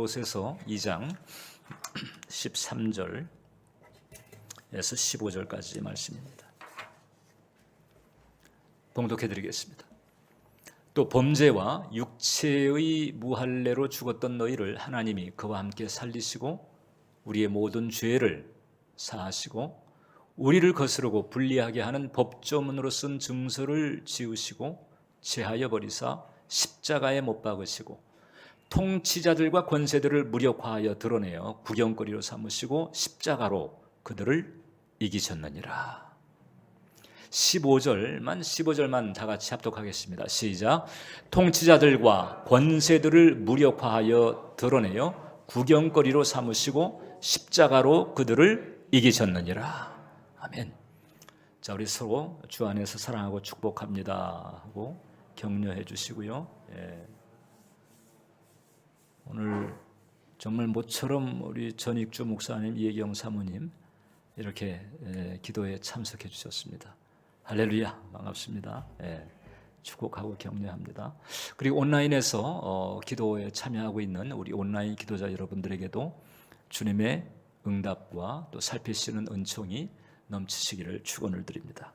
골로새서 2장 13절에서 15절까지 말씀입니다. 봉독해 드리겠습니다. 또 범죄와 육체의 무할례로 죽었던 너희를 하나님이 그와 함께 살리시고 우리의 모든 죄를 사하시고 우리를 거스르고 불리하게 하는 법조문으로 쓴 증서를 지우시고 제하여 버리사 십자가에 못 박으시고 통치자들과 권세들을 무력화하여 드러내어 구경거리로 삼으시고 십자가로 그들을 이기셨느니라. 15절만 다 같이 합독하겠습니다. 시작. 통치자들과 권세들을 무력화하여 드러내어 구경거리로 삼으시고 십자가로 그들을 이기셨느니라. 아멘. 자, 우리 서로 주 안에서 사랑하고 축복합니다 하고 격려해 주시고요. 오늘 정말 모처럼 우리 전익주 목사님, 이혜경 사모님 이렇게 기도에 참석해 주셨습니다. 할렐루야, 반갑습니다. 축복하고 격려합니다. 그리고 온라인에서 기도에 참여하고 있는 우리 온라인 기도자 여러분들에게도 주님의 응답과 또 살피시는 은총이 넘치시기를 축원을 드립니다.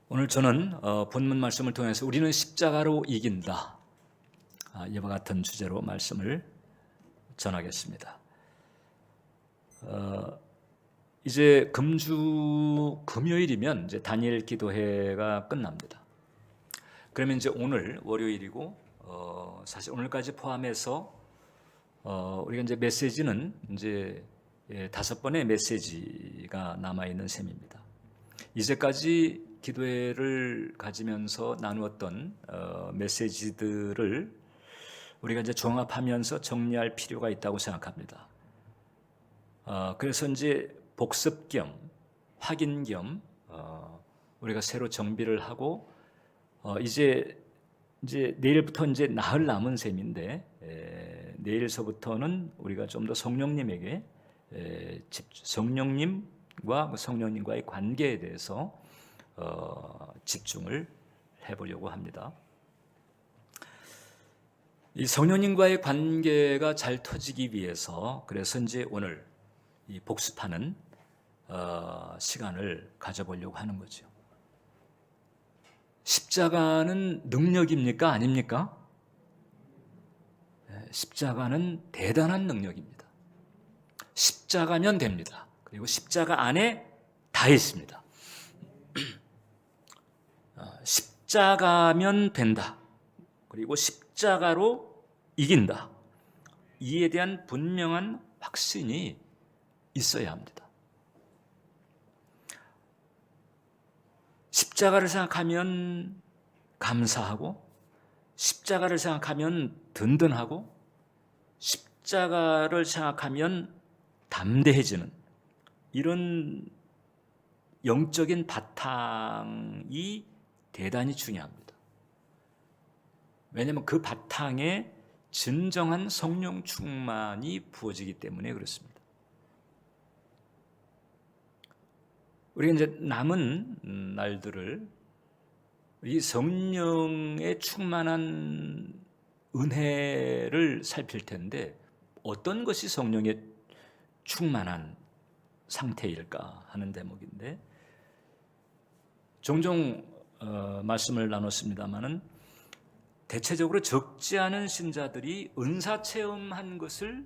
오늘 저는 본문 말씀을 통해서 우리는 십자가로 이긴다, 이와 같은 주제로 말씀을 전하겠습니다. 이제 금요일이면 이제 다니엘 기도회가 끝납니다. 그러면 이제 오늘 월요일이고 사실 오늘까지 포함해서 우리가 이제 메시지는 이제 5번의 메시지가 남아 있는 셈입니다. 이제까지 기도회를 가지면서 나누었던 메시지들을 우리가 이제 종합하면서 정리할 필요가 있다고 생각합니다. 그래서 이제 복습 겸 확인 겸 우리가 새로 정비를 하고 이제 내일부터 이제 나흘 남은 셈인데 내일서부터는 우리가 좀 더 성령님에게 성령님과 성령님과의 관계에 대해서 집중을 해보려고 합니다. 이 성령님과의 관계가 잘 터지기 위해서 그래서 이제 오늘 이 복습하는 시간을 가져보려고 하는 거죠. 십자가는 능력입니까? 아닙니까? 십자가는 대단한 능력입니다. 십자가면 됩니다. 그리고 십자가 안에 다 있습니다. 십자가면 된다. 그리고 십자가로 이긴다. 이에 대한 분명한 확신이 있어야 합니다. 십자가를 생각하면 감사하고, 십자가를 생각하면 든든하고, 십자가를 생각하면 담대해지는 이런 영적인 바탕이 대단히 중요합니다. 왜냐하면 그 바탕에 진정한 성령 충만이 부어지기 때문에 그렇습니다. 우리가 이제 남은 날들을 이 성령의 충만한 은혜를 살필 텐데 어떤 것이 성령의 충만한 상태일까 하는 대목인데 종종 말씀을 나눴습니다마는 대체적으로 적지 않은 신자들이 은사 체험한 것을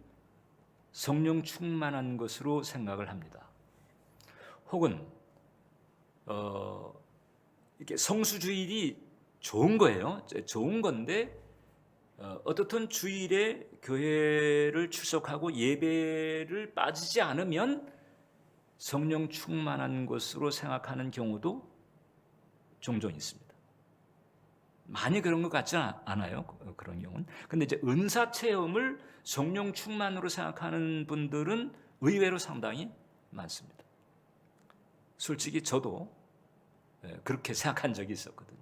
성령 충만한 것으로 생각을 합니다. 혹은 이렇게 성수주일이 좋은 거예요. 좋은 건데 어떻든 주일에 교회를 출석하고 예배를 빠지지 않으면 성령 충만한 것으로 생각하는 경우도 종종 있습니다. 많이 그런 것 같지는 않아요. 그런 경우는. 근데 이제 은사 체험을 성령 충만으로 생각하는 분들은 의외로 상당히 많습니다. 솔직히 저도 그렇게 생각한 적이 있었거든요.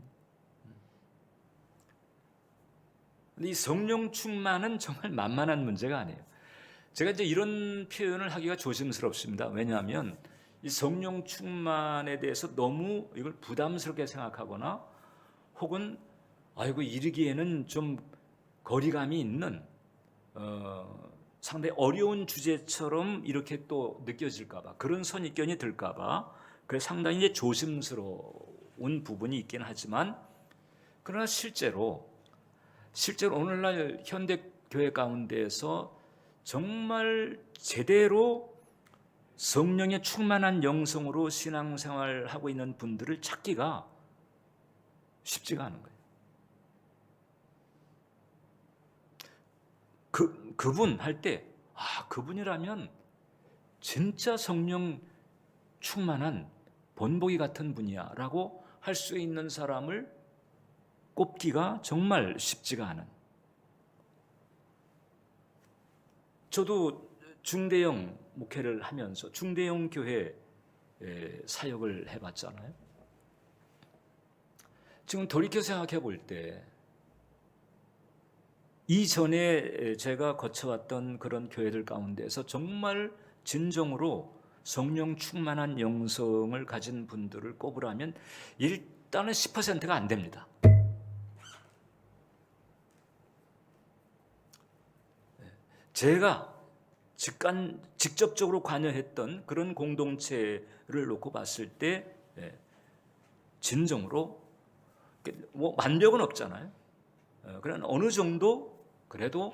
근데 이 성령 충만은 정말 만만한 문제가 아니에요. 제가 이제 이런 표현을 하기가 조심스럽습니다. 왜냐하면 이 성령 충만에 대해서 너무 이걸 부담스럽게 생각하거나 혹은 아이고 이르기에는 좀 거리감이 있는 상당히 어려운 주제처럼 이렇게 또 느껴질까봐, 그런 선입견이 들까봐 그래서 상당히 이제 조심스러운 부분이 있긴 하지만, 그러나 실제로 오늘날 현대 교회 가운데에서 정말 제대로 성령에 충만한 영성으로 신앙생활하고 있는 분들을 찾기가 쉽지가 않은 거예요. 그분 할 때, 그분이라면 진짜 성령 충만한 본보기 같은 분이야 라고 할 수 있는 사람을 꼽기가 정말 쉽지가 않은. 저도 중대형 목회를 하면서 중대형 교회 사역을 해봤잖아요. 지금 돌이켜 생각해 볼 때 이전에 제가 거쳐왔던 그런 교회들 가운데서 정말 진정으로 성령 충만한 영성을 가진 분들을 꼽으라면 일단은 10%가 안 됩니다. 제가 직접적으로 관여했던 그런 공동체를 놓고 봤을 때 진정으로 뭐 만벽은 없잖아요. 그러나 어느 정도 그래도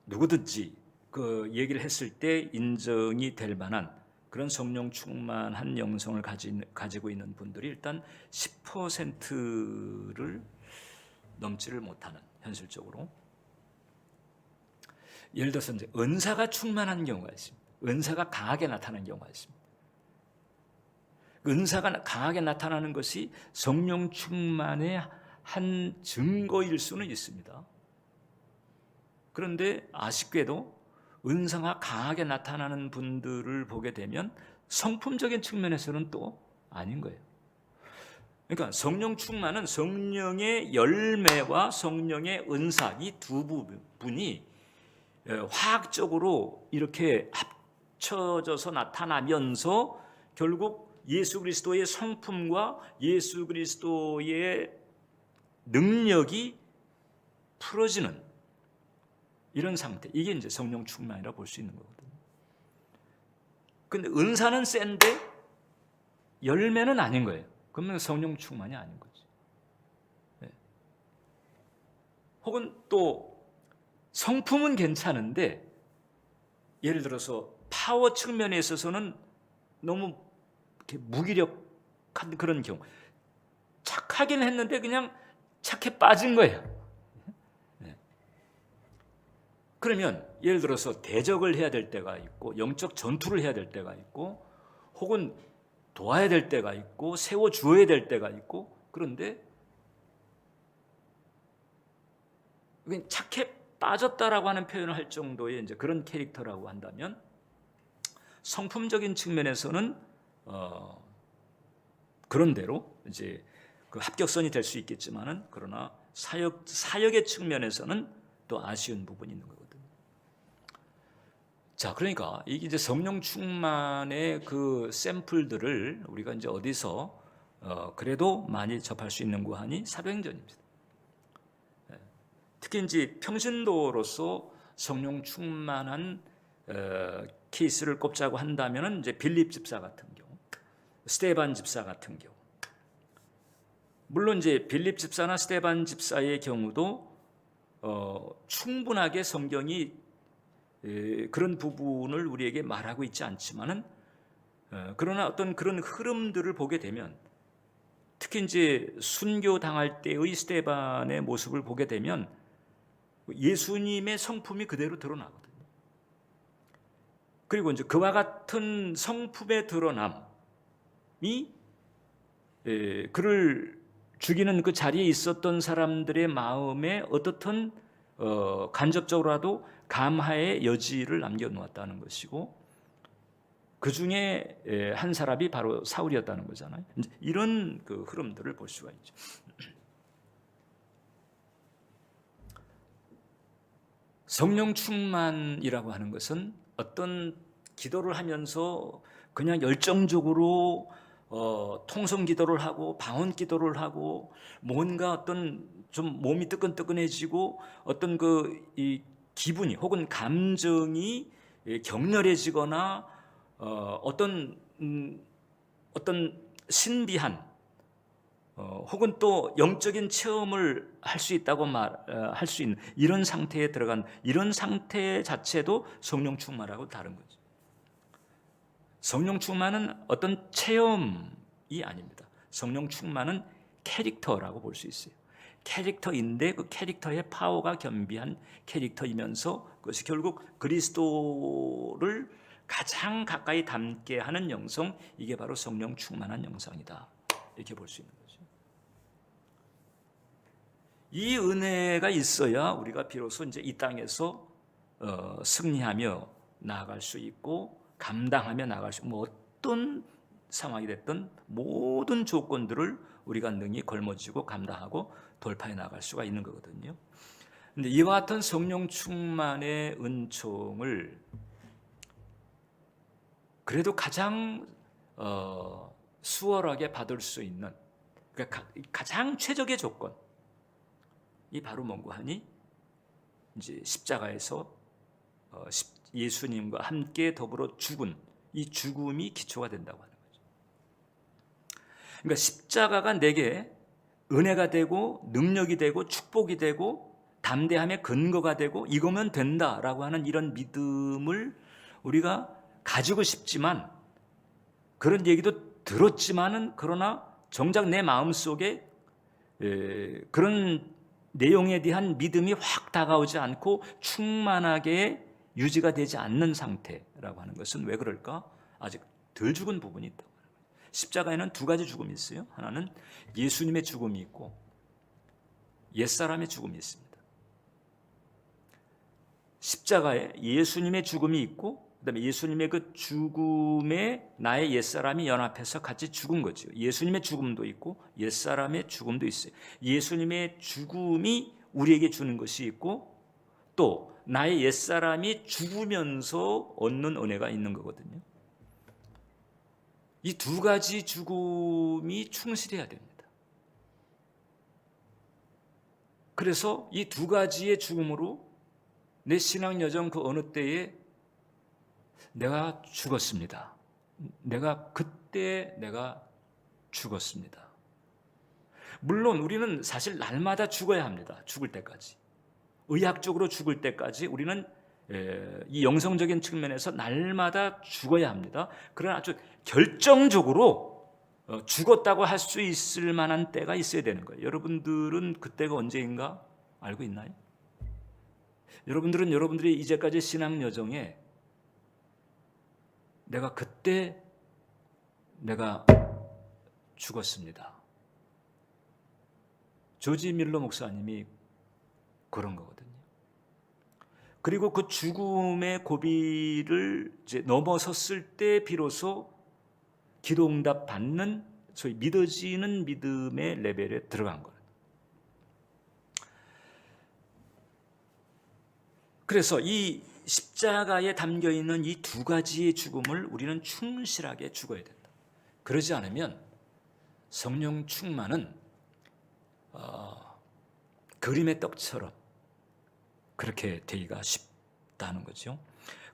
누구든지 그 얘기를 했을 때 인정이 될 만한 그런 성령 충만한 영성을 가지고 있는 분들이 일단 10%를 넘지를 못하는, 현실적으로. 예를 들어서 이제 은사가 충만한 경우가 있습니다. 은사가 강하게 나타나는 경우가 있습니다. 은사가 강하게 나타나는 것이 성령 충만의 한 증거일 수는 있습니다. 그런데 아쉽게도 은사가 강하게 나타나는 분들을 보게 되면 성품적인 측면에서는 또 아닌 거예요. 그러니까 성령 충만은 성령의 열매와 성령의 은사, 이 두 부분이 화학적으로 이렇게 합쳐져서 나타나면서 결국 예수 그리스도의 성품과 예수 그리스도의 능력이 풀어지는 이런 상태, 이게 이제 성령 충만이라 볼 수 있는 거거든요. 근데 은사는 센데 열매는 아닌 거예요. 그러면 성령 충만이 아닌 거지. 네. 혹은 또 성품은 괜찮은데 예를 들어서 파워 측면에 있어서는 너무 이렇게 무기력한 그런 경우, 착하긴 했는데 그냥 착해 빠진 거예요. 네. 그러면 예를 들어서 대적을 해야 될 때가 있고 영적 전투를 해야 될 때가 있고 혹은 도와야 될 때가 있고 세워주어야 될 때가 있고, 그런데 착해 빠졌다라고 하는 표현을 할 정도의 이제 그런 캐릭터라고 한다면 성품적인 측면에서는 그런 대로 이제 그 합격선이 될 수 있겠지만은, 그러나 사역의 측면에서는 또 아쉬운 부분이 있는 거거든요. 자, 그러니까 이게 이제 성령 충만의 그 샘플들을 우리가 이제 어디서 그래도 많이 접할 수 있는가 하니 사도행전입니다. 특히 이제 평신도로서 성령 충만한 케이스를 꼽자고 한다면은 이제 빌립 집사 같은 경우, 스데반 집사 같은 경우, 물론 이제 빌립 집사나 스데반 집사의 경우도 충분하게 성경이 그런 부분을 우리에게 말하고 있지 않지만은, 그러나 어떤 그런 흐름들을 보게 되면, 특히 이제 순교 당할 때의 스데반의 모습을 보게 되면 예수님의 성품이 그대로 드러나거든요. 그리고 이제 그와 같은 성품의 드러남이 그를 죽이는 그 자리에 있었던 사람들의 마음에 어떻든 간접적으로라도 감화의 여지를 남겨놓았다는 것이고, 그 중에 한 사람이 바로 사울이었다는 거잖아요. 이런 그 흐름들을 볼 수가 있죠. 성령 충만이라고 하는 것은 어떤 기도를 하면서 그냥 열정적으로 통성 기도를 하고 방언 기도를 하고 뭔가 어떤 좀 몸이 뜨끈뜨끈해지고 어떤 이 기분이 혹은 감정이 격렬해지거나 어떤 신비한 혹은 또 영적인 체험을 할 수 있다고 할 수 있는 이런 상태에 들어간 이런 상태 자체도 성령 충만하고 다른 거죠. 성령 충만은 어떤 체험이 아닙니다. 성령 충만은 캐릭터라고 볼 수 있어요. 캐릭터인데 그 캐릭터의 파워가 겸비한 캐릭터이면서 그것이 결국 그리스도를 가장 가까이 닮게 하는 영성, 이게 바로 성령 충만한 영성이다. 이렇게 볼 수 있는 거죠. 이 은혜가 있어야 우리가 비로소 이제 이 땅에서 승리하며 나아갈 수 있고 감당하며 나아갈 수 있고 어떤 상황이 됐든 모든 조건들을 우리가 능히 걸머쥐고 감당하고 돌파해 나갈 수가 있는 거거든요. 근데 이와 같은 성령 충만의 은총을 그래도 가장 수월하게 받을 수 있는 그러니까 가장 최적의 조건이 바로 뭔고 하니 이제 십자가에서 예수님과 함께 더불어 죽은 이 죽음이 기초가 된다고 하는 거죠. 그러니까 십자가가 내게 은혜가 되고 능력이 되고 축복이 되고 담대함의 근거가 되고 이거면 된다라고 하는 이런 믿음을 우리가 가지고 싶지만 그런 얘기도 들었지만은 그러나 정작 내 마음속에 그런 내용에 대한 믿음이 확 다가오지 않고 충만하게 유지가 되지 않는 상태라고 하는 것은 왜 그럴까? 아직 덜 죽은 부분이 있다고 하는 거예요. 십자가에는 두 가지 죽음이 있어요. 하나는 예수님의 죽음이 있고 옛사람의 죽음이 있습니다. 십자가에 예수님의 죽음이 있고 그다음에 예수님의 그 죽음에 나의 옛사람이 연합해서 같이 죽은 거죠. 예수님의 죽음도 있고 옛사람의 죽음도 있어요. 예수님의 죽음이 우리에게 주는 것이 있고 또 나의 옛사람이 죽으면서 얻는 은혜가 있는 거거든요. 이 두 가지 죽음이 충실해야 됩니다. 그래서 이 두 가지의 죽음으로 내 신앙 여정 그 어느 때에 내가 죽었습니다. 그때 내가 죽었습니다. 물론 우리는 사실 날마다 죽어야 합니다. 죽을 때까지. 의학적으로 죽을 때까지 우리는 이 영성적인 측면에서 날마다 죽어야 합니다. 그러나 아주 결정적으로 죽었다고 할 수 있을 만한 때가 있어야 되는 거예요. 여러분들은 그때가 언제인가 알고 있나요? 여러분들은 여러분들의 이제까지 신앙 여정에 그때 내가 죽었습니다. 조지 밀러 목사님이 그런 거거든요. 그리고 그 죽음의 고비를 이제 넘어섰을 때 비로소 기도 응답 받는 소위 믿어지는 믿음의 레벨에 들어간 거예요. 그래서 이 십자가에 담겨있는 이 두 가지의 죽음을 우리는 충실하게 죽어야 된다. 그러지 않으면 성령 충만은 그림의 떡처럼 그렇게 되기가 쉽다는 거죠.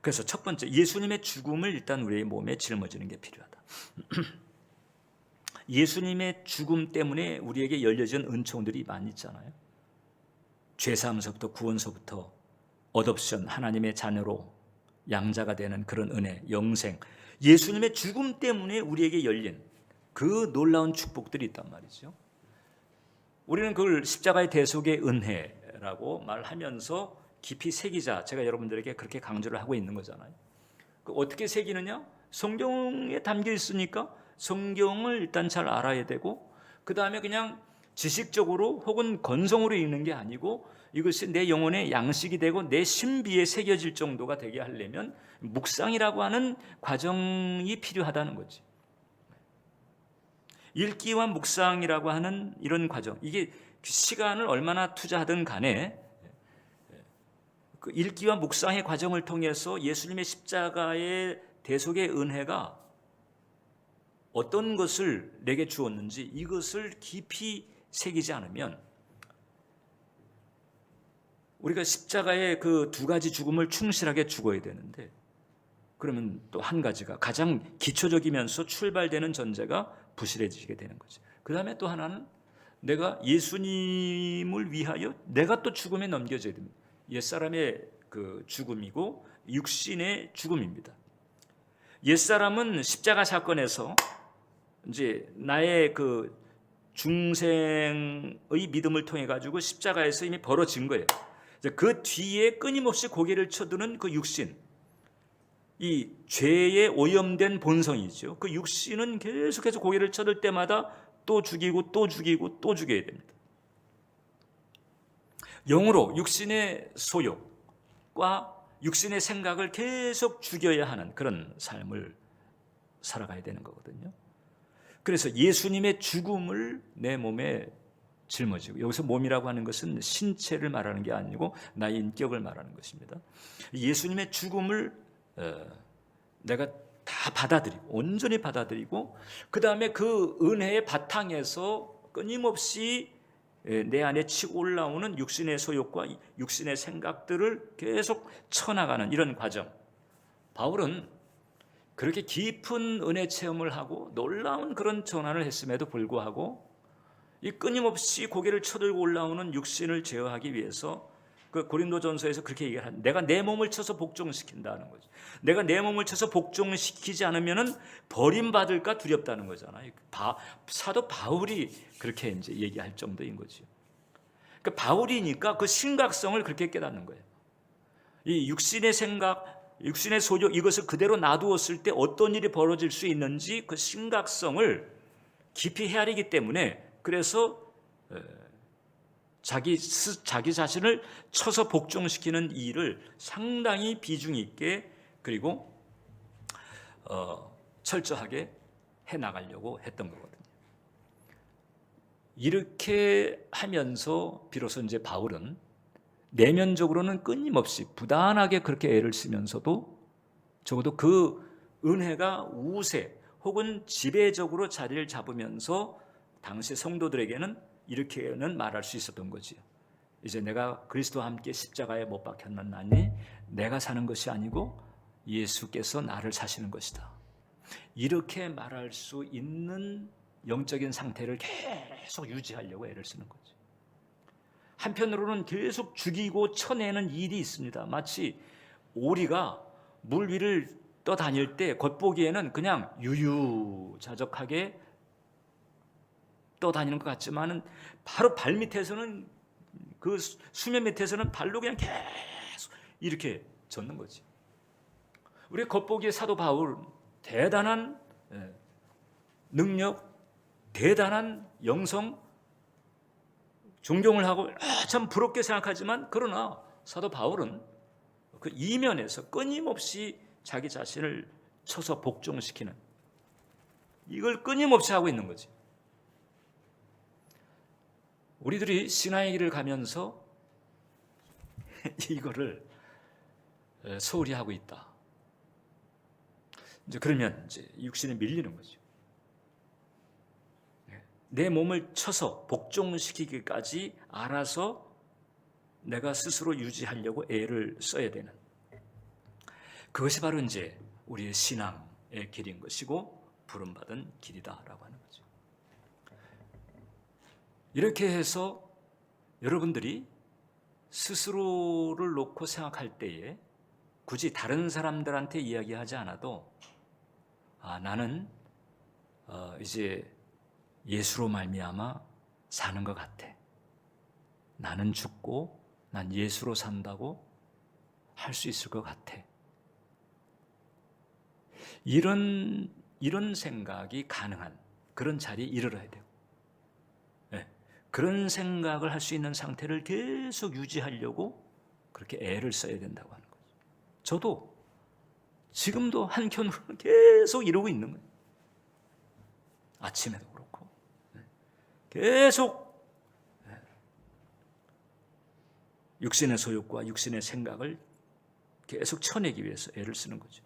그래서 첫 번째 예수님의 죽음을 일단 우리의 몸에 짊어지는 게 필요하다. 예수님의 죽음 때문에 우리에게 열려진 은총들이 많이 있잖아요. 죄사함서부터 구원서부터 어덥션, 하나님의 자녀로 양자가 되는 그런 은혜, 영생, 예수님의 죽음 때문에 우리에게 열린 그 놀라운 축복들이 있단 말이죠. 우리는 그걸 십자가의 대속의 은혜라고 말하면서 깊이 새기자, 제가 여러분들에게 그렇게 강조를 하고 있는 거잖아요. 어떻게 새기느냐? 성경에 담겨 있으니까 성경을 일단 잘 알아야 되고 그 다음에 그냥 지식적으로 혹은 건성으로 읽는 게 아니고 이것이 내 영혼의 양식이 되고 내 신비에 새겨질 정도가 되게 하려면 묵상이라고 하는 과정이 필요하다는 거지. 읽기와 묵상이라고 하는 이런 과정, 이게 시간을 얼마나 투자하든 간에 그 읽기와 묵상의 과정을 통해서 예수님의 십자가의 대속의 은혜가 어떤 것을 내게 주었는지 이것을 깊이 새기지 않으면 우리가 십자가의 그 두 가지 죽음을 충실하게 죽어야 되는데, 그러면 또 한 가지가 가장 기초적이면서 출발되는 전제가 부실해지게 되는 거죠. 그 다음에 또 하나는 내가 예수님을 위하여 내가 또 죽음에 넘겨져야 됩니다. 옛사람의 그 죽음이고 육신의 죽음입니다. 옛사람은 십자가 사건에서 이제 나의 그 중생의 믿음을 통해 가지고 십자가에서 이미 벌어진 거예요. 그 뒤에 끊임없이 고개를 쳐드는 그 육신, 이 죄에 오염된 본성이죠. 그 육신은 계속해서 고개를 쳐들 때마다 또 죽이고 또 죽이고 또 죽여야 됩니다. 영으로 육신의 소욕과 육신의 생각을 계속 죽여야 하는 그런 삶을 살아가야 되는 거거든요. 그래서 예수님의 죽음을 내 몸에 짊어지고, 여기서 몸이라고 하는 것은 신체를 말하는 게 아니고 나의 인격을 말하는 것입니다. 예수님의 죽음을 내가 다 받아들이고 온전히 받아들이고, 그 다음에 그 은혜의 바탕에서 끊임없이 내 안에 치고 올라오는 육신의 소욕과 육신의 생각들을 계속 쳐나가는 이런 과정. 바울은 그렇게 깊은 은혜 체험을 하고 놀라운 그런 전환을 했음에도 불구하고 이 끊임없이 고개를 쳐들고 올라오는 육신을 제어하기 위해서 그 고린도전서에서 그렇게 얘기하는, 내가 내 몸을 쳐서 복종시킨다는 거죠. 내가 내 몸을 쳐서 복종시키지 않으면은 버림받을까 두렵다는 거잖아요. 사도 바울이 그렇게 이제 얘기할 정도인 거죠. 그 바울이니까 그 심각성을 그렇게 깨닫는 거예요. 이 육신의 생각, 육신의 소욕, 이것을 그대로 놔두었을 때 어떤 일이 벌어질 수 있는지 그 심각성을 깊이 헤아리기 때문에, 그래서 자기 자신을 쳐서 복종시키는 일을 상당히 비중 있게 그리고 철저하게 해나가려고 했던 거거든요. 이렇게 하면서 비로소 이제 바울은 내면적으로는 끊임없이 부단하게 그렇게 애를 쓰면서도 적어도 그 은혜가 우세 혹은 지배적으로 자리를 잡으면서 당시 성도들에게는 이렇게는 말할 수 있었던 거지요. 이제 내가 그리스도와 함께 십자가에 못 박혔나니 내가 사는 것이 아니고 예수께서 나를 사시는 것이다. 이렇게 말할 수 있는 영적인 상태를 계속 유지하려고 애를 쓰는 거죠. 한편으로는 계속 죽이고 쳐내는 일이 있습니다. 마치 오리가 물 위를 떠다닐 때 겉보기에는 그냥 유유자적하게 떠다니는 것 같지만은 바로 발 밑에서는, 그 수면 밑에서는 발로 그냥 계속 이렇게 젓는 거지. 우리 겉보기에 사도 바울 대단한 능력, 대단한 영성, 존경을 하고 참 부럽게 생각하지만, 그러나 사도 바울은 그 이면에서 끊임없이 자기 자신을 쳐서 복종시키는, 이걸 끊임없이 하고 있는 거지. 우리들이 신앙의 길을 가면서 이거를 소홀히 하고 있다. 이제 그러면 이제 육신에 밀리는 거죠. 내 몸을 쳐서 복종시키기까지 알아서 내가 스스로 유지하려고 애를 써야 되는, 그것이 바로 이제 우리의 신앙의 길인 것이고 부름받은 길이다라고 하는 거죠. 이렇게 해서 여러분들이 스스로를 놓고 생각할 때에 굳이 다른 사람들한테 이야기하지 않아도, 나는 이제 예수로 말미암아 사는 것 같아. 나는 죽고 난 예수로 산다고 할 수 있을 것 같아. 이런 생각이 가능한 그런 자리에 이르러야 돼요. 그런 생각을 할 수 있는 상태를 계속 유지하려고 그렇게 애를 써야 된다고 하는 거죠. 저도 지금도 한켠으로는 계속 이러고 있는 거예요. 아침에도 그렇고 계속 육신의 소욕과 육신의 생각을 계속 쳐내기 위해서 애를 쓰는 거죠.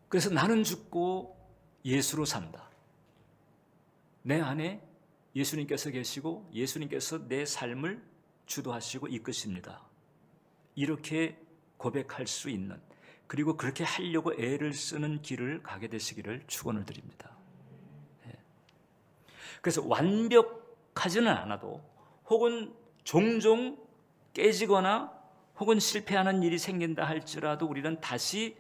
그래서 나는 죽고 예수로 산다. 내 안에 예수님께서 계시고 예수님께서 내 삶을 주도하시고 이끄십니다. 이렇게 고백할 수 있는, 그리고 그렇게 하려고 애를 쓰는 길을 가게 되시기를 축원을 드립니다. 그래서 완벽하지는 않아도, 혹은 종종 깨지거나 혹은 실패하는 일이 생긴다 할지라도 우리는 다시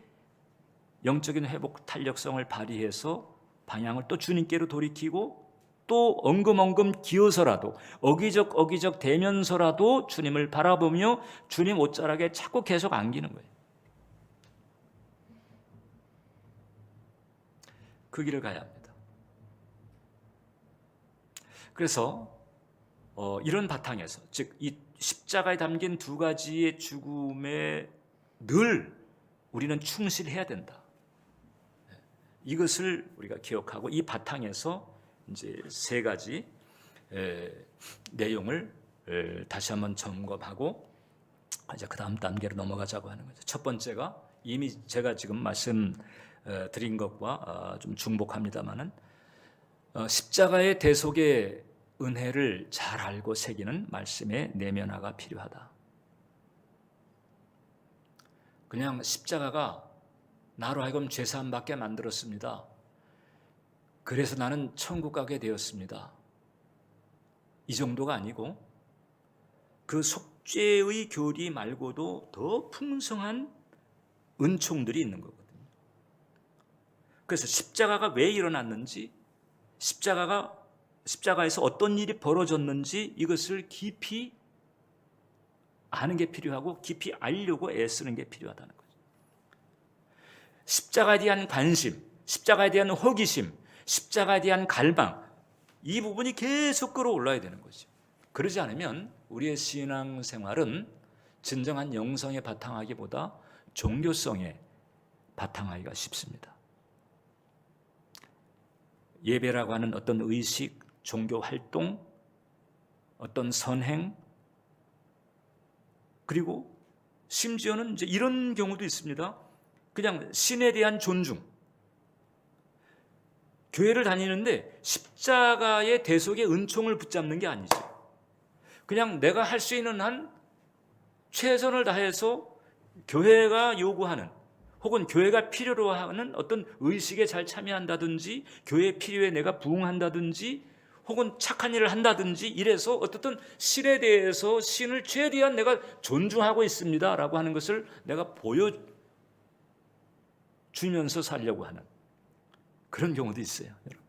영적인 회복 탄력성을 발휘해서 방향을 또 주님께로 돌이키고, 또 엉금엉금 기어서라도 어기적 대면서라도 주님을 바라보며 주님 옷자락에 자꾸 계속 안기는 거예요. 그 길을 가야 합니다. 그래서 이런 바탕에서, 즉 이 십자가에 담긴 두 가지의 죽음에 늘 우리는 충실해야 된다. 이것을 우리가 기억하고, 이 바탕에서 이제 세 가지 내용을 다시 한번 점검하고 이제 그 다음 단계로 넘어가자고 하는 거죠. 첫 번째가 이미 제가 지금 말씀드린 것과 좀 중복합니다만은, 십자가의 대속의 은혜를 잘 알고 새기는 말씀의 내면화가 필요하다. 그냥 십자가가 나로 하여금 죄사함 받게 만들었습니다. 그래서 나는 천국 가게 되었습니다. 이 정도가 아니고, 그 속죄의 교리 말고도 더 풍성한 은총들이 있는 거거든요. 그래서 십자가가 왜 일어났는지, 십자가에서 어떤 일이 벌어졌는지 이것을 깊이 아는 게 필요하고, 깊이 알려고 애쓰는 게 필요하다는 거죠. 십자가에 대한 관심, 십자가에 대한 호기심, 십자가에 대한 갈망, 이 부분이 계속 끌어올라야 되는 거죠. 그러지 않으면 우리의 신앙생활은 진정한 영성에 바탕하기보다 종교성에 바탕하기가 쉽습니다. 예배라고 하는 어떤 의식, 종교 활동, 어떤 선행, 그리고 심지어는 이제 이런 경우도 있습니다. 그냥 신에 대한 존중. 교회를 다니는데 십자가의 대속의 은총을 붙잡는 게 아니죠. 그냥 내가 할 수 있는 한 최선을 다해서 교회가 요구하는, 혹은 교회가 필요로 하는 어떤 의식에 잘 참여한다든지, 교회 필요에 내가 부응한다든지, 혹은 착한 일을 한다든지, 이래서 어떻든 신에 대해서, 신을 최대한 내가 존중하고 있습니다 라고 하는 것을 내가 보여주면서 살려고 하는 그런 경우도 있어요. 여러분.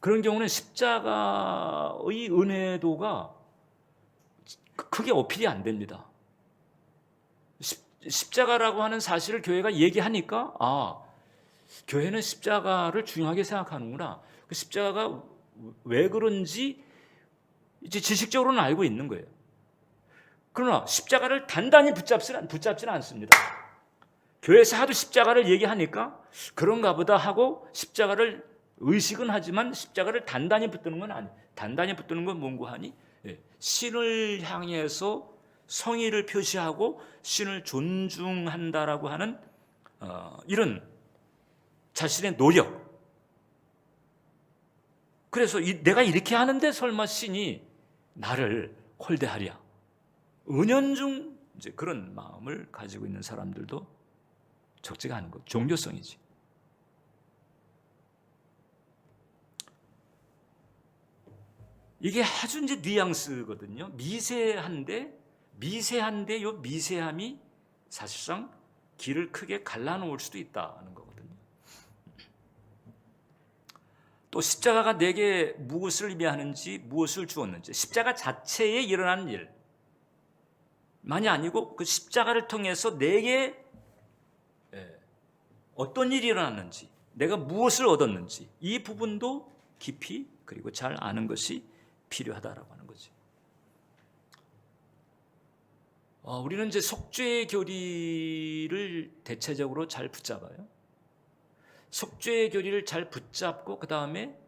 그런 경우는 십자가의 은혜도가 크게 어필이 안 됩니다. 십자가라고 하는 사실을 교회가 얘기하니까, 교회는 십자가를 중요하게 생각하는구나. 그 십자가가 왜 그런지 이제 지식적으로는 알고 있는 거예요. 그러나 십자가를 단단히 붙잡지는 않습니다. 교회에서 하도 십자가를 얘기하니까 그런가 보다 하고 십자가를 의식은 하지만 십자가를 단단히 붙드는 건 아니에요. 단단히 붙드는 건 뭔고 하니? 신을 향해서 성의를 표시하고 신을 존중한다라고 하는 이런 자신의 노력. 그래서 내가 이렇게 하는데 설마 신이 나를 홀대하랴. 은연중 이제 그런 마음을 가지고 있는 사람들도 적지가 않은 것. 종교성이지. 이게 아주 이제 뉘앙스거든요. 미세한데 요 미세함이 사실상 길을 크게 갈라놓을 수도 있다는 거거든요. 또 십자가가 내게 무엇을 의미하는지, 무엇을 주었는지, 십자가 자체에 일어나는 일 만이 아니고 그 십자가를 통해서 내게 어떤 일이 일어났는지, 내가 무엇을 얻었는지, 이 부분도 깊이 그리고 잘 아는 것이 필요하다라고 하는 거지. 우리는 이제 속죄의 교리를 대체적으로 잘 붙잡아요. 속죄의 교리를 잘 붙잡고 그 다음에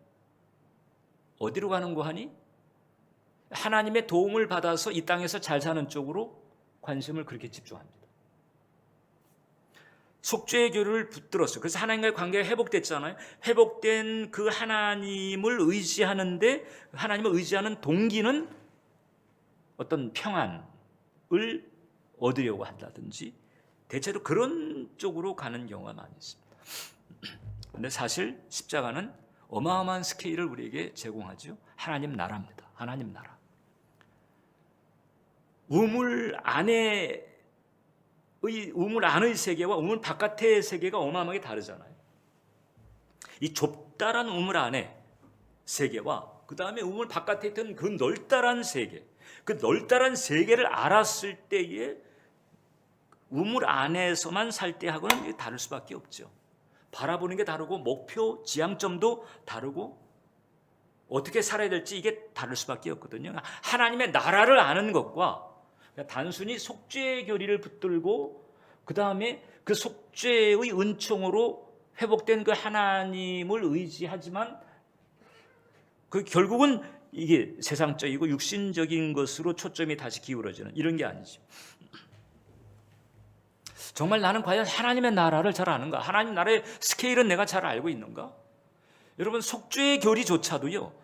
어디로 가는 거 하니? 하나님의 도움을 받아서 이 땅에서 잘 사는 쪽으로 관심을 그렇게 집중합니다. 속죄의 교리를 붙들었어요. 그래서 하나님과의 관계가 회복됐잖아요. 회복된 그 하나님을 의지하는데, 하나님을 의지하는 동기는 어떤 평안을 얻으려고 한다든지 대체로 그런 쪽으로 가는 경우가 많이 있습니다. 그런데 사실 십자가는 어마어마한 스케일을 우리에게 제공하죠. 하나님 나라입니다. 하나님 나라. 우물 안의 세계와 우물 바깥의 세계가 어마어마하게 다르잖아요. 이 좁다란 우물 안의 세계와 그 다음에 우물 바깥에 있던 그 넓다란 세계, 그 넓다란 세계를 알았을 때에 우물 안에서만 살 때하고는 다를 수밖에 없죠. 바라보는 게 다르고 목표, 지향점도 다르고 어떻게 살아야 될지 이게 다를 수밖에 없거든요. 하나님의 나라를 아는 것과 단순히 속죄의 교리를 붙들고 그 다음에 그 속죄의 은총으로 회복된 그 하나님을 의지하지만 그 결국은 이게 세상적이고 육신적인 것으로 초점이 다시 기울어지는 이런 게 아니죠. 정말 나는 과연 하나님의 나라를 잘 아는가? 하나님 나라의 스케일은 내가 잘 알고 있는가? 여러분, 속죄의 교리조차도요,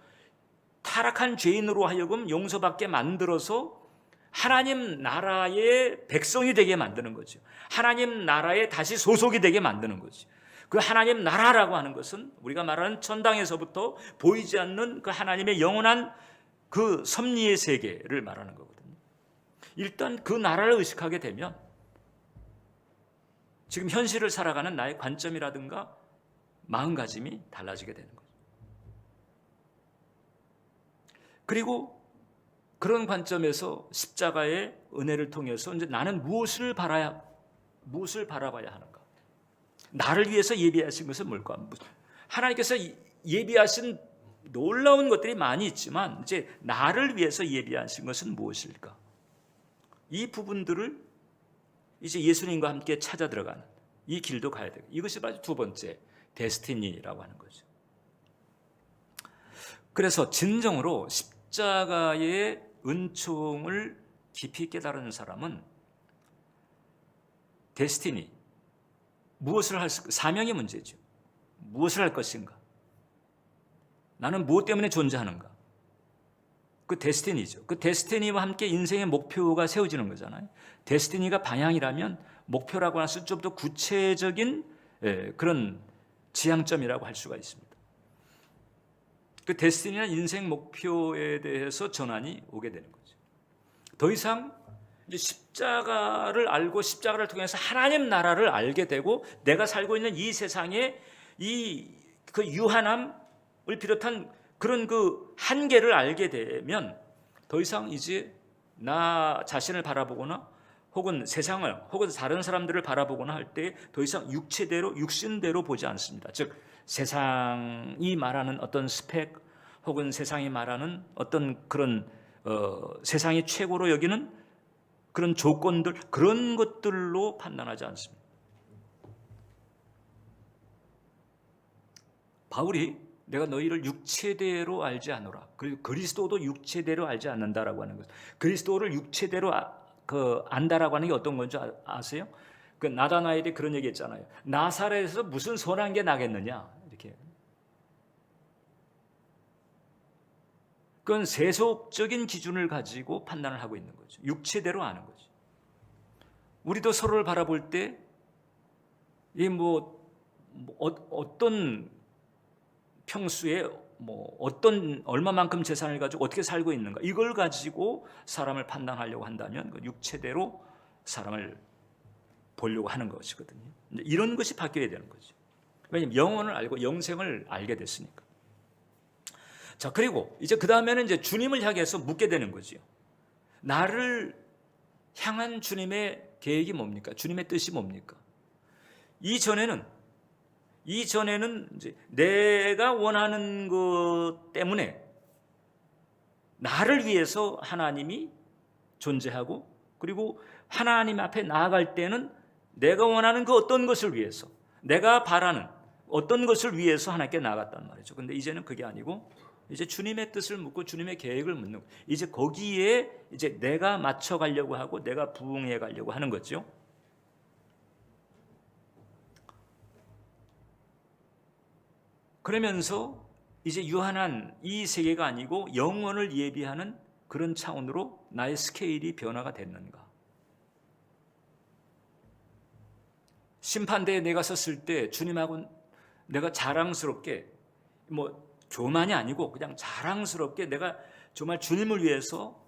타락한 죄인으로 하여금 용서받게 만들어서 하나님 나라의 백성이 되게 만드는 거죠. 하나님 나라에 다시 소속이 되게 만드는 거죠. 그 하나님 나라라고 하는 것은 우리가 말하는 천당에서부터 보이지 않는 그 하나님의 영원한 그 섭리의 세계를 말하는 거거든요. 일단 그 나라를 의식하게 되면 지금 현실을 살아가는 나의 관점이라든가 마음가짐이 달라지게 되는 거죠. 그리고 그런 관점에서 십자가의 은혜를 통해서 이제 나는 무엇을 바라봐야 하는가? 나를 위해서 예비하신 것은 뭘까? 하나님께서 예비하신 놀라운 것들이 많이 있지만 이제 나를 위해서 예비하신 것은 무엇일까? 이 부분들을 이제 예수님과 함께 찾아 들어가는 이 길도 가야 되고, 이것이 바로 두 번째 데스티니라고 하는 거죠. 그래서 진정으로 십자가의 은총을 깊이 깨달은 사람은 데스티니, 무엇을 할 사명의 문제죠. 무엇을 할 것인가? 나는 무엇 때문에 존재하는가? 그 데스티니죠. 그 데스티니와 함께 인생의 목표가 세워지는 거잖아요. 데스티니가 방향이라면 목표라고 할 수 좀 더 구체적인 그런 지향점이라고 할 수가 있습니다. 그 데스티니나 인생 목표에 대해서 전환이 오게 되는 거죠. 더 이상 이제 십자가를 알고 십자가를 통해서 하나님 나라를 알게 되고 내가 살고 있는 이 세상의 그 유한함을 비롯한 그런 그 한계를 알게 되면 더 이상 이제 나 자신을 바라보거나 혹은 세상을 혹은 다른 사람들을 바라보거나 할 때 더 이상 육신대로 보지 않습니다. 즉 세상이 말하는 어떤 스펙 혹은 세상이 말하는 어떤 그런 세상이 최고로 여기는 그런 조건들, 그런 것들로 판단하지 않습니다. 바울이 내가 너희를 육체대로 알지 않노라. 그리고 그리스도도 육체대로 알지 않는다라고 하는 것. 그리스도를 육체대로 안다라고 하는 게 어떤 건지 아세요? 그 나다나엘이 그런 얘기했잖아요. 나사렛에서 무슨 선한 게 나겠느냐 이렇게. 그건 세속적인 기준을 가지고 판단을 하고 있는 거죠. 육체대로 아는 거죠. 우리도 서로를 바라볼 때 이 어떤 평소에 어떤 얼마만큼 재산을 가지고 어떻게 살고 있는가 이걸 가지고 사람을 판단하려고 한다면 그 육체대로 사람을 보려고 하는 것이거든요. 이런 것이 바뀌어야 되는 거죠. 왜냐하면 영혼을 알고 영생을 알게 됐으니까. 자, 그리고 이제 그 다음에는 이제 주님을 향해서 묻게 되는 거죠. 나를 향한 주님의 계획이 뭡니까? 주님의 뜻이 뭡니까? 이전에는 이제 내가 원하는 것 때문에 나를 위해서 하나님이 존재하고, 그리고 하나님 앞에 나아갈 때는 내가 원하는 그 어떤 것을 위해서, 내가 바라는 어떤 것을 위해서 하나님께 나아갔단 말이죠. 근데 이제는 그게 아니고 이제 주님의 뜻을 묻고 주님의 계획을 묻는, 이제 거기에 이제 내가 맞춰 가려고 하고 내가 부응해 가려고 하는 거죠. 그러면서 이제 유한한 이 세계가 아니고 영원을 예비하는 그런 차원으로 나의 스케일이 변화가 됐는가? 심판대에 내가 섰을 때 주님하고 내가 자랑스럽게, 뭐 교만이 아니고 그냥 자랑스럽게 내가 정말 주님을 위해서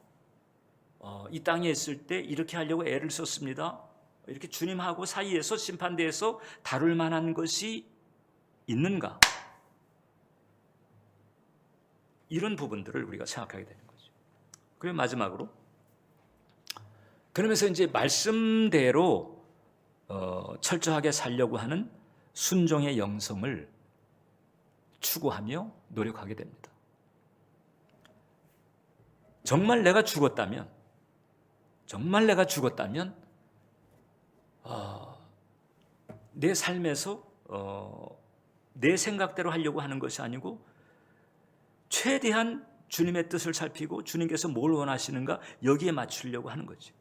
이 땅에 있을 때 이렇게 하려고 애를 썼습니다. 이렇게 주님하고 사이에서 심판대에서 다룰 만한 것이 있는가? 이런 부분들을 우리가 생각하게 되는 거죠. 그리고 마지막으로, 그러면서 이제 말씀대로 철저하게 살려고 하는 순종의 영성을 추구하며 노력하게 됩니다. 정말 내가 죽었다면 내 삶에서 내 생각대로 하려고 하는 것이 아니고 최대한 주님의 뜻을 살피고 주님께서 뭘 원하시는가 여기에 맞추려고 하는 거죠.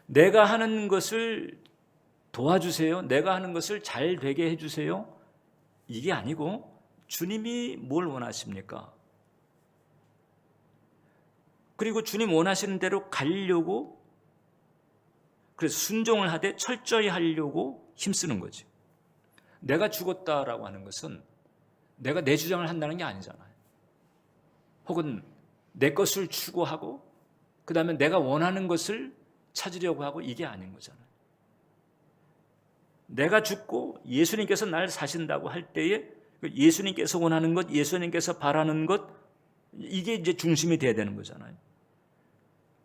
내가 하는 것을 도와주세요, 내가 하는 것을 잘 되게 해주세요, 이게 아니고 주님이 뭘 원하십니까? 그리고 주님 원하시는 대로 가려고, 그래서 순종을 하되 철저히 하려고 힘쓰는 거지. 내가 죽었다라고 하는 것은 내가 내 주장을 한다는 게 아니잖아요. 혹은 내 것을 추구하고 그 다음에 내가 원하는 것을 찾으려고 하고, 이게 아닌 거잖아요. 내가 죽고 예수님께서 날 사신다고 할 때에 예수님께서 원하는 것, 예수님께서 바라는 것, 이게 이제 중심이 돼야 되는 거잖아요.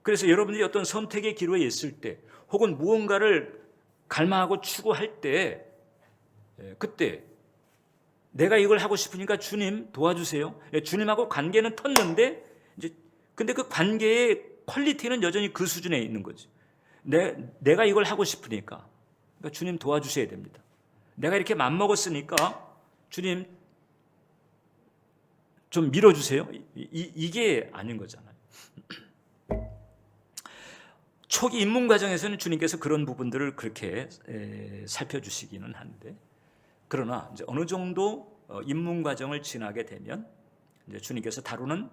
그래서 여러분들이 어떤 선택의 기로에 있을 때 혹은 무언가를 갈망하고 추구할 때, 그때 내가 이걸 하고 싶으니까 주님 도와주세요, 주님하고 관계는 텄는데 이제 근데 그 관계의 퀄리티는 여전히 그 수준에 있는 거지. 내가 이걸 하고 싶으니까 그러니까 주님 도와주셔야 됩니다. 내가 이렇게 맘먹었으니까 주님 좀 밀어주세요, 이게 아닌 거잖아요. 초기 입문 과정에서는 주님께서 그런 부분들을 그렇게 살펴주시기는 하는데, 그러나 이제 어느 정도 입문 과정을 지나게 되면 이제 주님께서 다루는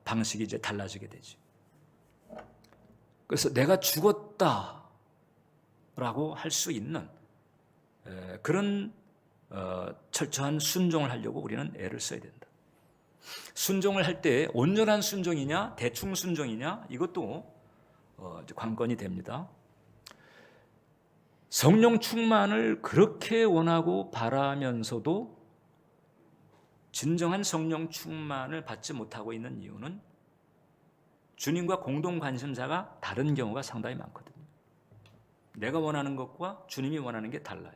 방식이 이제 달라지게 되죠. 그래서 내가 죽었다라고 할 수 있는 그런 철저한 순종을 하려고 우리는 애를 써야 된다. 순종을 할 때 온전한 순종이냐 대충 순종이냐, 이것도 관건이 됩니다. 성령 충만을 그렇게 원하고 바라면서도 진정한 성령 충만을 받지 못하고 있는 이유는 주님과 공동 관심사가 다른 경우가 상당히 많거든요. 내가 원하는 것과 주님이 원하는 게 달라요.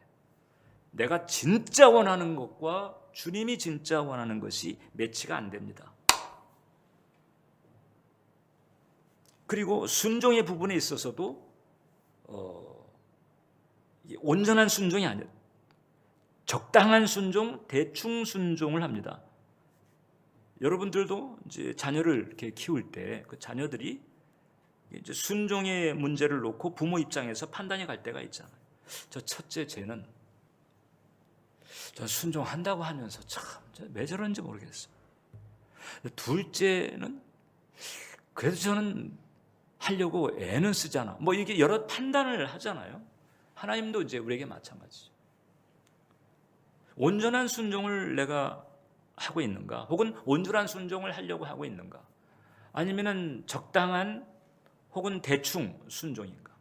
내가 진짜 원하는 것과 주님이 진짜 원하는 것이 매치가 안 됩니다. 그리고 순종의 부분에 있어서도 온전한 순종이 아니라 적당한 순종, 대충 순종을 합니다. 여러분들도 이제 자녀를 이렇게 키울 때 그 자녀들이 이제 순종의 문제를 놓고 부모 입장에서 판단이 갈 때가 있잖아요. 저 첫째 쟤는 저 순종한다고 하면서 참 왜 저런지 모르겠어. 둘째는 그래도 저는 하려고 애는 쓰잖아. 뭐 이게 여러 판단을 하잖아요. 하나님도 이제 우리에게 마찬가지죠. 온전한 순종을 내가 하고 있는가, 혹은 온전한 순종을 하려고 하고 있는가, 아니면은 적당한 혹은 대충 순종인가.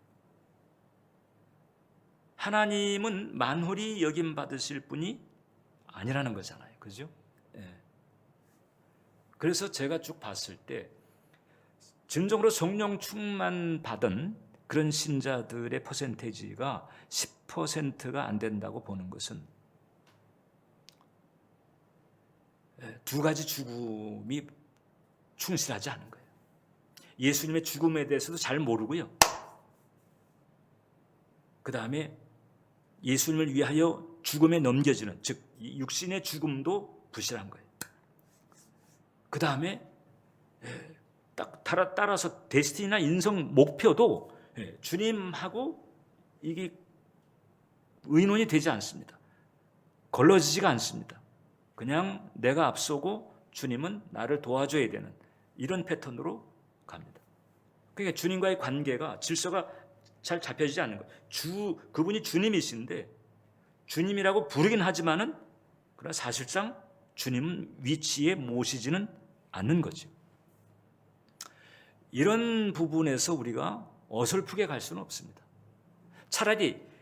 하나님은 만홀히 여김 받으실 분이 아니라는 거잖아요. 그죠? 예. 그래서 제가 쭉 봤을 때 진정으로 성령 충만 받은 그런 신자들의 퍼센테이지가 10%가 안 된다고 보는 것은 두 가지 죽음이 충실하지 않은 거예요. 예수님의 죽음에 대해서도 잘 모르고요. 그 다음에 예수님을 위하여 죽음에 넘겨지는, 즉 육신의 죽음도 부실한 거예요. 그 다음에 딱 따라서 데스티니나 인성 목표도 주님하고 이게 의논이 되지 않습니다. 걸러지지가 않습니다. 그냥 내가 앞서고 주님은 나를 도와줘야 되는 이런 패턴으로 갑니다. 그러니까 주님과의 관계가 질서가 잘 잡혀지지 않는 거예요. 그분이 주님이신데 주님이라고 부르긴 하지만은 그러나 사실상 주님은 위치에 모시지는 않는 거죠. 이런 부분에서 우리가 어설프게 갈 수는 없습니다. 차라리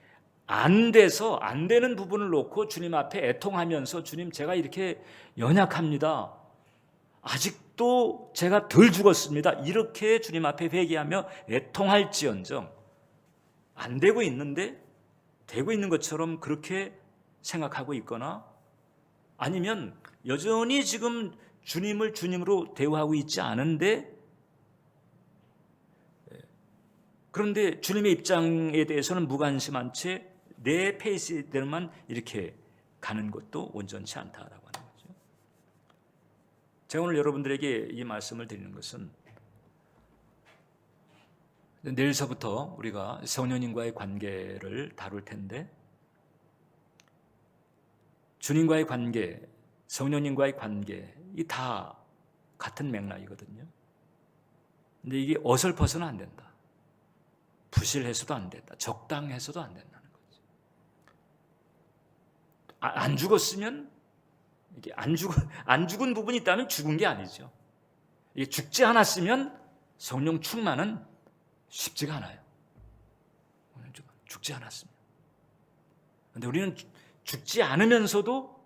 안 돼서 안 되는 부분을 놓고 주님 앞에 애통하면서 주님 제가 이렇게 연약합니다. 아직도 제가 덜 죽었습니다. 이렇게 주님 앞에 회개하며 애통할지언정 안 되고 있는데 되고 있는 것처럼 그렇게 생각하고 있거나 아니면 여전히 지금 주님을 주님으로 대우하고 있지 않은데 그런데 주님의 입장에 대해서는 무관심한 채 내 페이스대로만 이렇게 가는 것도 온전치 않다라고 하는 거죠. 제가 오늘 여러분들에게 이 말씀을 드리는 것은 내일서부터 우리가 성령님과의 관계를 다룰 텐데 주님과의 관계, 성령님과의 관계 이 다 같은 맥락이거든요. 근데 이게 어설퍼서는 안 된다. 부실해서도 안 된다. 적당해서도 안 된다는 거죠. 안 죽었으면 이게 안 죽은 부분이 있다면 죽은 게 아니죠. 이게 죽지 않았으면 성령 충만은 쉽지가 않아요. 죽지 않았습니다. 그런데 우리는 죽지 않으면서도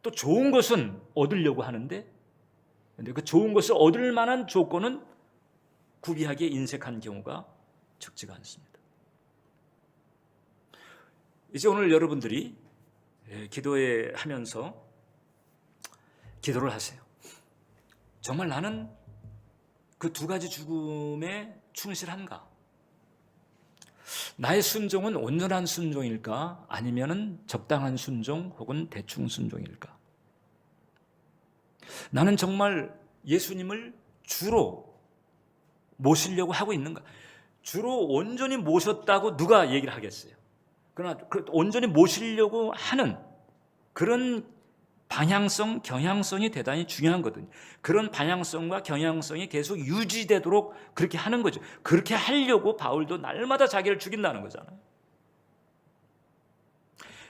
또 좋은 것은 얻으려고 하는데 그런데 그 좋은 것을 얻을 만한 조건은 구비하게 인색한 경우가 적지가 않습니다. 이제 오늘 여러분들이 기도에 하면서 기도를 하세요. 정말 나는 그 두 가지 죽음에 충실한가? 나의 순종은 온전한 순종일까? 아니면은 적당한 순종 혹은 대충 순종일까? 나는 정말 예수님을 주로 모시려고 하고 있는가? 주로 온전히 모셨다고 누가 얘기를 하겠어요? 그러나 온전히 모시려고 하는 그런 방향성, 경향성이 대단히 중요한 거거든요. 그런 방향성과 경향성이 계속 유지되도록 그렇게 하는 거죠. 그렇게 하려고 바울도 날마다 자기를 죽인다는 거잖아요.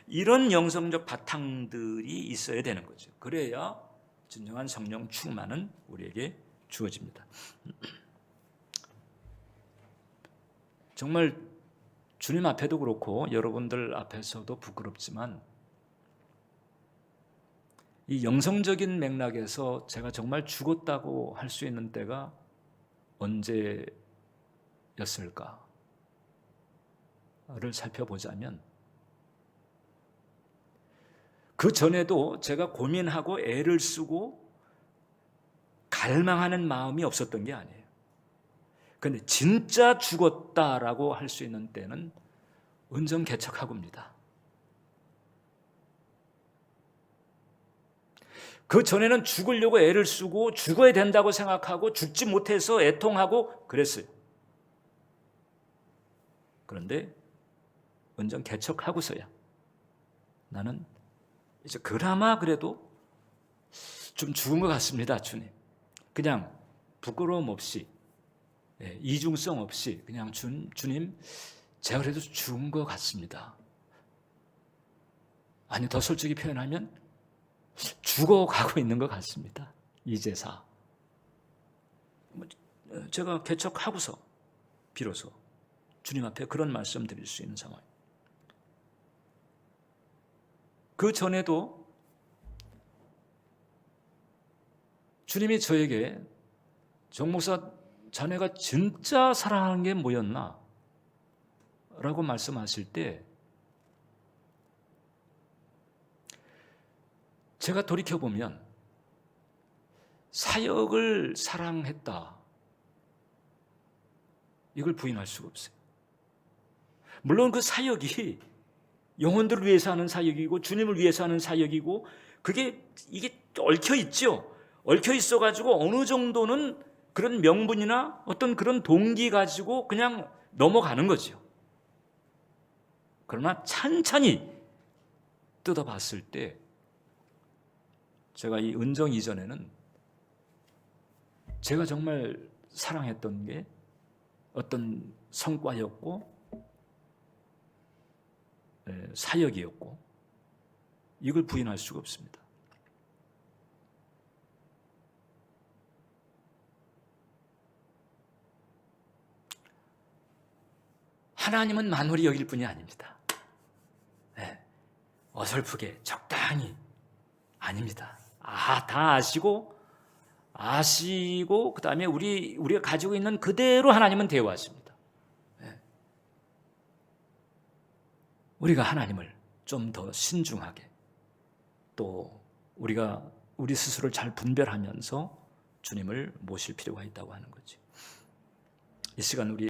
이런 영성적 바탕들이 있어야 되는 거죠. 그래야 진정한 성령 충만은 우리에게 주어집니다. 정말 주님 앞에도 그렇고 여러분들 앞에서도 부끄럽지만 이 영성적인 맥락에서 제가 정말 죽었다고 할 수 있는 때가 언제였을까를 살펴보자면 그 전에도 제가 고민하고 애를 쓰고 갈망하는 마음이 없었던 게 아니에요. 그런데 진짜 죽었다라고 할 수 있는 때는 은정개척하고입니다. 그 전에는 죽으려고 애를 쓰고 죽어야 된다고 생각하고 죽지 못해서 애통하고 그랬어요. 그런데 은정개척하고서야 나는 이제 그나마 그래도 좀 죽은 것 같습니다, 주님. 그냥 부끄러움 없이 이중성 없이 그냥 주님 제가 그래도 죽은 것 같습니다. 아니 더 솔직히 표현하면 죽어가고 있는 것 같습니다. 이제사 제가 개척하고서 비로소 주님 앞에 그런 말씀 드릴 수 있는 상황. 그 전에도 주님이 저에게 정 목사 자네가 진짜 사랑하는 게 뭐였나? 라고 말씀하실 때 제가 돌이켜보면 사역을 사랑했다. 이걸 부인할 수가 없어요. 물론 그 사역이 영혼들을 위해서 하는 사역이고 주님을 위해서 하는 사역이고 이게 얽혀 있죠. 얽혀 있어가지고 어느 정도는 그런 명분이나 어떤 그런 동기 가지고 그냥 넘어가는 거죠. 그러나 찬찬히 뜯어봤을 때 제가 이 은정 이전에는 제가 정말 사랑했던 게 어떤 성과였고 사역이었고 이걸 부인할 수가 없습니다. 하나님은 만홀히 여길 분이 아닙니다. 어설프게 적당히 아닙니다. 다 아시고 그다음에 우리가 가지고 있는 그대로 하나님은 대우하십니다. 우리가 하나님을 좀 더 신중하게 또 우리가 우리 스스로를 잘 분별하면서 주님을 모실 필요가 있다고 하는 거죠. 이 시간 우리